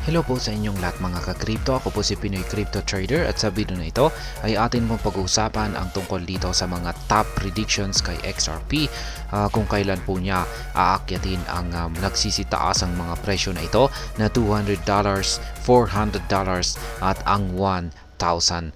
Hello po sa inyong lahat mga ka-crypto. Ako po si Pinoy Crypto Trader at sa video na ito ay atin pong pag-uusapan ang tungkol dito sa mga top predictions kay XRP, kung kailan po niya aakyatin ang nagsisitaas ang mga presyo na ito na $200, $400 at ang $1,000.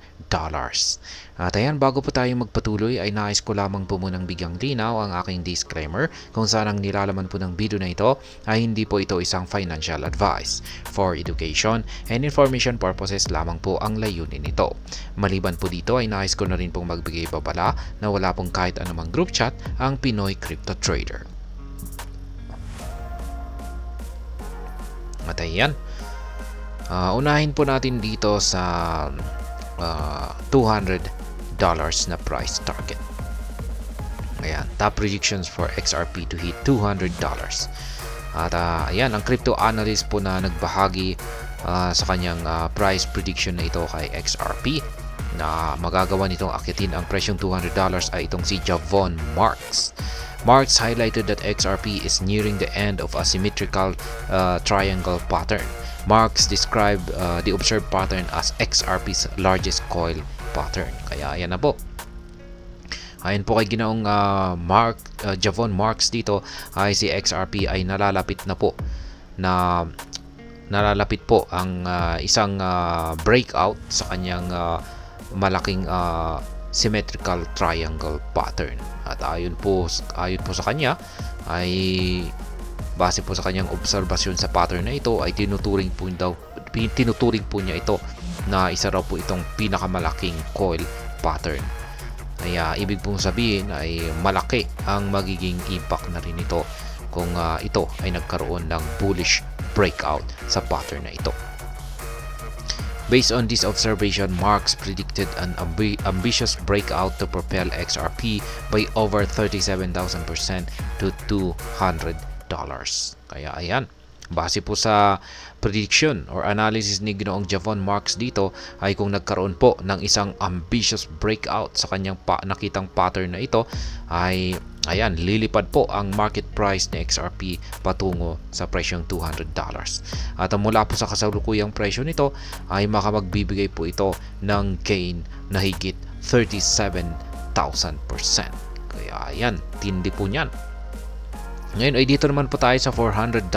At ayan, bago po tayo magpatuloy ay nais ko lamang po munang bigyang linaw ang aking disclaimer kung saan ang nilalaman po ng video na ito ay hindi po ito isang financial advice. For education and information purposes lamang po ang layunin nito. Maliban po dito ay nais ko na rin pong magbigay babala na wala pong kahit anumang group chat ang Pinoy Crypto Trader. At ayan, unahin po natin dito sa $200 na price target. Ayan, top predictions for XRP to hit $200. At ayan, ang crypto analyst po na nagbahagi sa kanyang price prediction na ito kay XRP na magagawa nitong akitin ang presyong $200 ay itong si Javon Marks. Marks highlighted that XRP is nearing the end of a symmetrical triangle pattern. Marks described the observed pattern as XRP's largest coil pattern. Kaya ayan na po. Ayon po kay ginoong Javon Marks dito ay si XRP ay nalalapit po ang isang breakout sa kanyang malaking symmetrical triangle pattern. At ayon po sa kanya ay base po sa kanyang obserbasyon sa pattern na ito ay tinuturing po niya ito na isa raw po itong pinakamalaking coil pattern. Kaya ibig pong sabihin ay malaki ang magiging impact na rin ito kung ito ay nagkaroon ng bullish breakout sa pattern na ito. Based on this observation, Marks predicted an ambitious breakout to propel XRP by over 37,000% to $200. Kaya ayan, base po sa prediction or analysis ni ginoong Javon Marks dito ay kung nagkaroon po ng isang ambitious breakout sa kanyang nakitang pattern na ito ay ayan, lilipad po ang market price ni XRP patungo sa presyong $200. At mula po sa kasalukuyang presyo nito ay makapagbibigay po ito ng gain na higit 37,000%. Kaya ayan, tindi po niyan. Ngayon ay dito naman po tayo sa $400.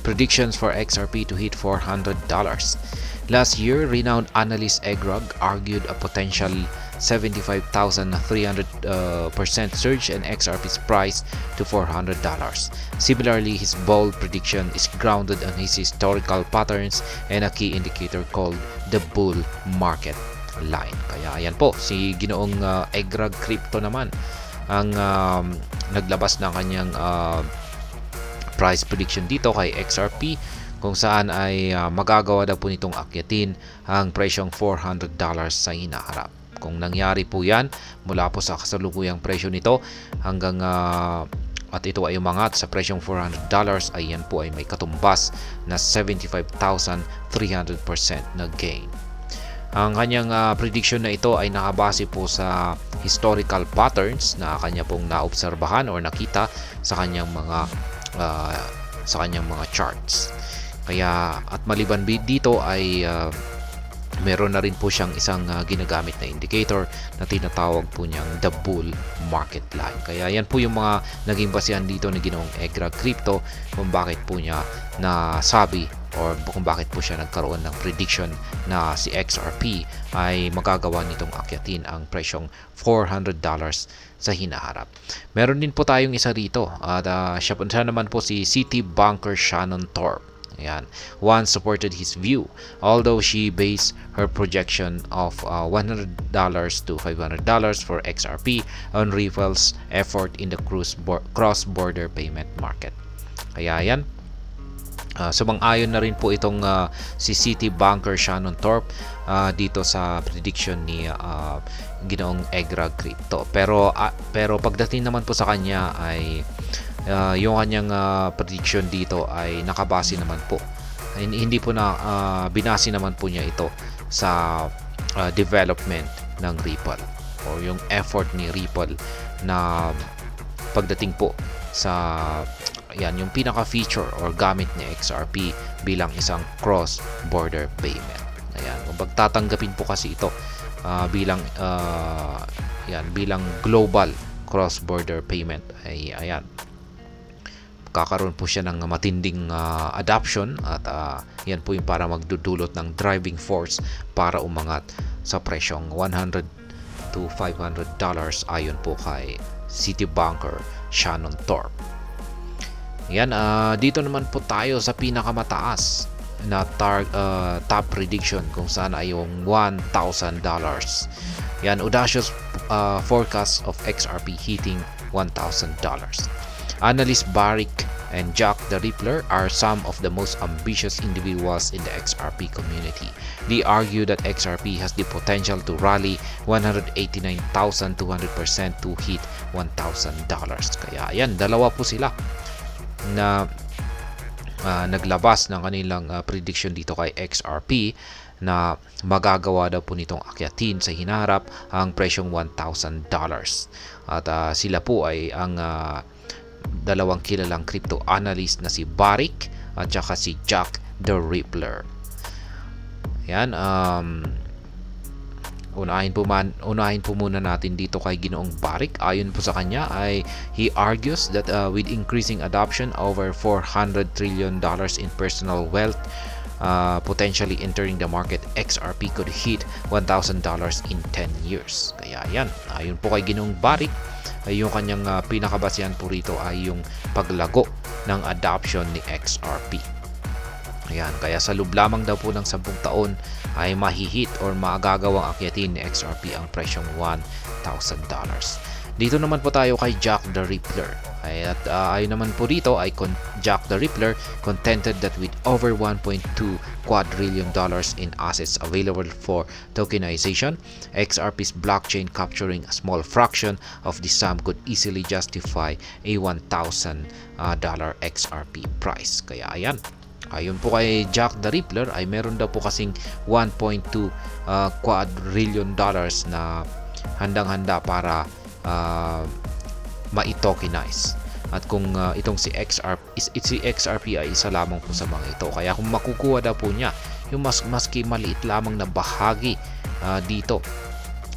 Predictions for XRP to hit $400. Last year, renowned analyst Egrog argued a potential 75,300% surge in XRP's price to $400. Similarly, his bold prediction is grounded on his historical patterns and a key indicator called the bull market line. Kaya ayan po, si ginoong Egrog Crypto naman ang naglabas ng kanyang price prediction dito kay XRP kung saan ay magagawa daw po nitong akyatin ang presyong $400 sa hinaharap. Kung nangyari po yan mula po sa kasalukuyang presyo nito hanggang at ito ay umangat sa presyong $400 ay yan po ay may katumbas na 75,300% na gain. Ang kanyang prediction na ito ay nakabase po sa historical patterns na kanya pong naobserbahan or nakita sa kanyang mga charts. Kaya at maliban dito ay meron na rin po siyang isang ginagamit na indicator na tinatawag po niyang the bull market line. Kaya yan po yung mga naging basehan dito ni ginoong Egrog Crypto kung bakit po niya nasabi or kung bakit po siya nagkaroon ng prediction na si XRP ay magagawa nitong akyatin ang presyong $400 sa hinaharap. Meron din po tayong isa rito at siya naman po si City Banker Shannon Thorpe. Ayan. One supported his view, although she based her projection of $100 to $500 for XRP on Ripple's effort in the cross-border payment market. Kaya yan, sumang-ayon na rin po itong si City Banker Shannon Thorpe dito sa prediction ni ginoong Egrog Crypto. Pero pagdating naman po sa kanya ay yung kanyang prediction dito ay nakabase naman po. Hindi po na binase naman po niya ito sa development ng Ripple o yung effort ni Ripple na pagdating po sa yan yung pinaka-feature or gamit ni XRP bilang isang cross-border payment. Ayan, kung tatanggapin po kasi ito bilang global cross-border payment ay ayan, kakaroon po siya ng matinding adoption at yan po yung para magdudulot ng driving force para umangat sa presyong $100 to $500 ayon po kay City banker Shannon Thorpe. Yan, dito naman po tayo sa pinakamataas na top prediction kung saan ay yung $1,000. Yan, audacious forecast of XRP hitting $1,000. Analyst Barrick and Jack the Rippler are some of the most ambitious individuals in the XRP community. They argue that XRP has the potential to rally 189,200% to hit $1,000. Kaya yan, dalawa po sila na naglabas ng kanilang prediction dito kay XRP na magagawa daw po nitong akyatin sa hinaharap ang presyong $1,000. At sila po ay ang dalawang kilalang crypto analyst na si Barrick at saka si Jack the Rippler. Yan, unahin po muna natin dito kay Ginoong Barrick. Ayon po sa kanya ay he argues that with increasing adoption over $400 trillion in personal wealth potentially entering the market, XRP could hit $1,000 in 10 years. Kaya yan, ayon po kay Ginoong Barrick, ay yung kanyang pinakabasihan po rito ay yung paglago ng adoption ni XRP. Ayan, kaya sa loob lamang daw po ng 10 taon ay mahihit or magagawang akyatin ni XRP ang presyong $1,000. Dito naman po tayo kay Jack the Rippler. At ayon naman po dito ay Jack the Rippler contended that with over $1.2 quadrillion in assets available for tokenization, XRP's blockchain capturing a small fraction of the sum could easily justify a $1,000 XRP price. Kaya ayan, ayon po kay Jack the Rippler ay meron daw po kasing $1.2 quadrillion na handang-handa para ma-tokenize. At kung itong si XRP ay isa lamang po sa mga ito. Kaya kung makukuha daw po niya yung maski maliit lamang na bahagi dito,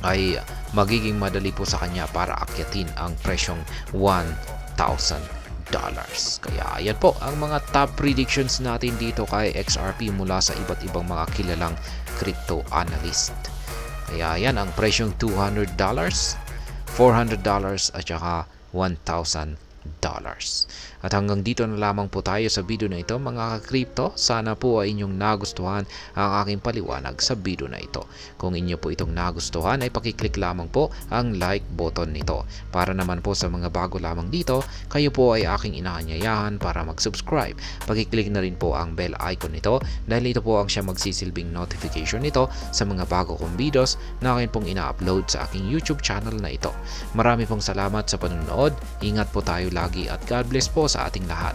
ay magiging madali po sa kanya para akyatin ang presyong $1,000. Kaya ayan po ang mga top predictions natin dito kay XRP mula sa iba't ibang mga kilalang crypto analyst. Kaya ayan ang presyong $200, $400 at saka $1,000. At hanggang dito na lamang po tayo sa video na ito mga ka-crypto. Sana po ay inyong nagustuhan ang aking paliwanag sa video na ito. Kung inyo po itong nagustuhan ay pakiclick lamang po ang like button nito. Para naman po sa mga bago lamang dito, kayo po ay aking inaanyayahan para mag-subscribe. Pakiclick na rin po ang bell icon nito dahil ito po ang siya magsisilbing notification nito sa mga bago kong videos na akin pong ina-upload sa aking YouTube channel na ito. Marami pong salamat sa panonood. Ingat po tayo lagi at God bless po sa ating lahat.